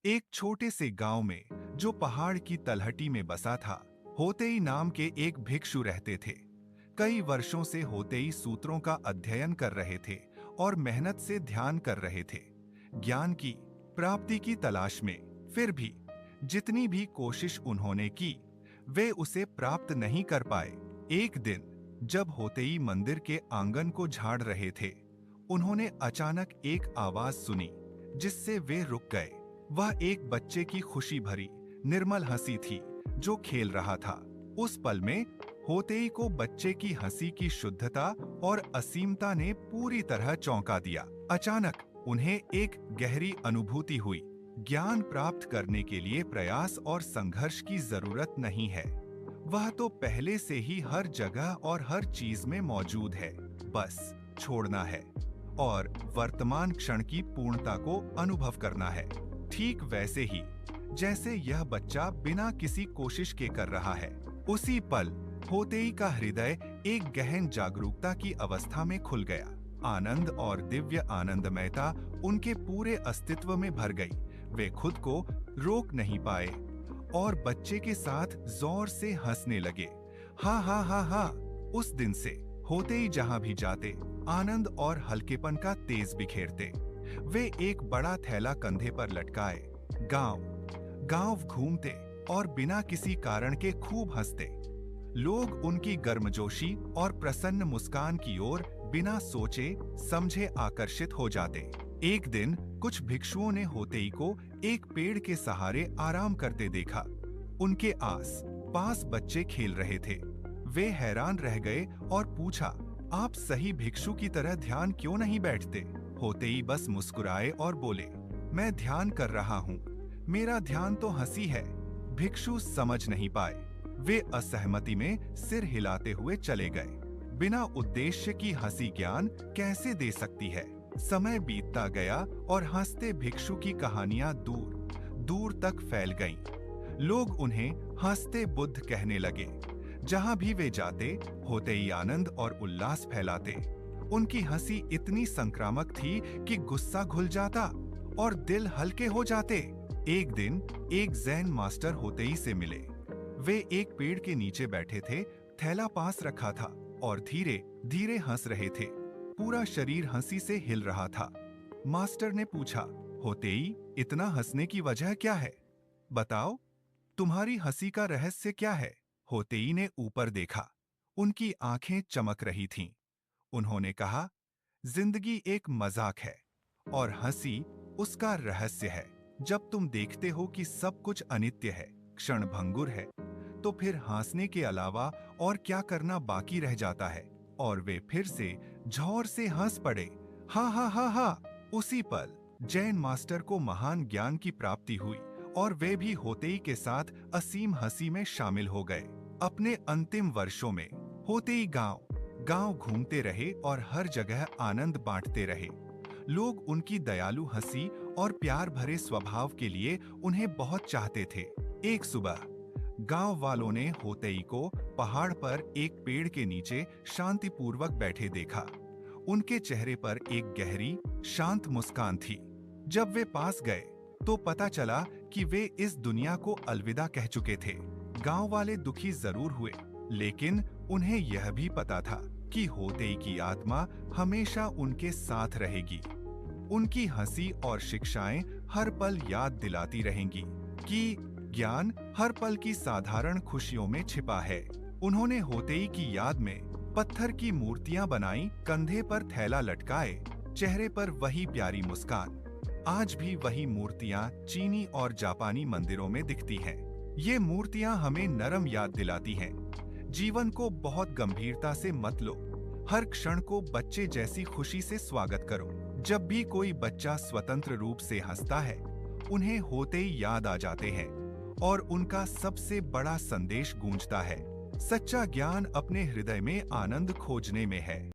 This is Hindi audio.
एक छोटे से गांव में, जो पहाड़ की तलहटी में बसा था, होतेई नाम के एक भिक्षु रहते थे। कई वर्षों से होतेई सूत्रों का अध्ययन कर रहे थे और मेहनत से ध्यान कर रहे थे, ज्ञान की प्राप्ति की तलाश में। फिर भी जितनी भी कोशिश उन्होंने की, वे उसे प्राप्त नहीं कर पाए। एक दिन जब होतेई मंदिर के आंगन को झाड़ रहे थे, उन्होंने अचानक एक आवाज सुनी, जिससे वे रुक गए। वह एक बच्चे की खुशी भरी निर्मल हंसी थी, जो खेल रहा था। उस पल में होतेई को बच्चे की हंसी की शुद्धता और असीमता ने पूरी तरह चौंका दिया। अचानक उन्हें एक गहरी अनुभूति हुई, ज्ञान प्राप्त करने के लिए प्रयास और संघर्ष की जरूरत नहीं है। वह तो पहले से ही हर जगह और हर चीज में मौजूद है, बस छोड़ना है और वर्तमान क्षण की पूर्णता को अनुभव करना है। ठीक वैसे ही जैसे यह बच्चा बिना किसी कोशिश के कर रहा है। उसी पल होतेई का हृदय एक गहन जागरूकता की अवस्था में खुल गया। आनंद और दिव्य आनंदमयता उनके पूरे अस्तित्व में भर गई। वे खुद को रोक नहीं पाए और बच्चे के साथ जोर से हंसने लगे। हा हा हा हा। उस दिन से होतेई जहां भी जाते, आनंद और हल्केपन का तेज बिखेरते। वे एक बड़ा थैला कंधे पर लटकाए गांव घूमते और बिना किसी कारण के खूब हंसते। लोग उनकी गर्मजोशी और प्रसन्न मुस्कान की ओर बिना सोचे समझे आकर्षित हो जाते। एक दिन कुछ भिक्षुओं ने होतेई को एक पेड़ के सहारे आराम करते देखा। उनके आस पास बच्चे खेल रहे थे। वे हैरान रह गए और पूछा, आप सही भिक्षु की तरह ध्यान क्यों नहीं बैठते? होतेई बस मुस्कुराए और बोले, मैं ध्यान कर रहा हूँ, मेरा ध्यान तो हंसी है। भिक्षु समझ नहीं पाए। वे असहमति में सिर हिलाते हुए चले गए। बिना उद्देश्य की हंसी ज्ञान कैसे दे सकती है? समय बीतता गया और हंसते भिक्षु की कहानियां दूर दूर तक फैल गईं। लोग उन्हें हंसते बुद्ध कहने लगे। जहां भी वे जाते, होतेई आनंद और उल्लास फैलाते। उनकी हंसी इतनी संक्रामक थी कि गुस्सा घुल जाता और दिल हल्के हो जाते। एक दिन एक जैन मास्टर होतेई से मिले। वे एक पेड़ के नीचे बैठे थे, थैला पास रखा था और धीरे धीरे हंस रहे थे। पूरा शरीर हंसी से हिल रहा था। मास्टर ने पूछा, होतेई, इतना हंसने की वजह क्या है? बताओ, तुम्हारी हंसी का रहस्य क्या है? होतेई ने ऊपर देखा। उनकी आंखें चमक रही थीं। उन्होंने कहा, जिंदगी एक मजाक है और हंसी उसका रहस्य है। जब तुम देखते हो कि सब कुछ अनित्य है, क्षणभंगुर है, तो फिर हंसने के अलावा और क्या करना बाकी रह जाता है? और वे फिर से जोर से हंस पड़े। हा हा हा हा। उसी पल जैन मास्टर को महान ज्ञान की प्राप्ति हुई और वे भी होतेई के साथ असीम हंसी में शामिल हो गए। अपने अंतिम वर्षों में होतेई गांव घूमते रहे और हर जगह आनंद बांटते रहे। लोग उनकी दयालु हंसी और प्यार भरे स्वभाव के लिए उन्हें बहुत चाहते थे। एक सुबह गांव वालों ने होतेई को पहाड़ पर एक पेड़ के नीचे शांतिपूर्वक बैठे देखा। उनके चेहरे पर एक गहरी, शांत मुस्कान थी। जब वे पास गए तो पता चला कि वे इस दुनिया को अलविदा कह चुके थे। गांव वाले दुखी जरूर हुए, लेकिन उन्हें यह भी पता था कि होतेई की आत्मा हमेशा उनके साथ रहेगी। उनकी हंसी और शिक्षाएं हर पल याद दिलाती रहेंगी कि ज्ञान हर पल की साधारण खुशियों में छिपा है। उन्होंने होतेई की याद में पत्थर की मूर्तियां बनाई, कंधे पर थैला लटकाए, चेहरे पर वही प्यारी मुस्कान। आज भी वही मूर्तियां चीनी और जापानी मंदिरों में दिखती हैं। ये मूर्तियां हमें नरम याद दिलाती हैं, जीवन को बहुत गंभीरता से मत लो। हर क्षण को बच्चे जैसी खुशी से स्वागत करो। जब भी कोई बच्चा स्वतंत्र रूप से हंसता है, उन्हें होतेई याद आ जाते हैं और उनका सबसे बड़ा संदेश गूंजता है, सच्चा ज्ञान अपने हृदय में आनंद खोजने में है।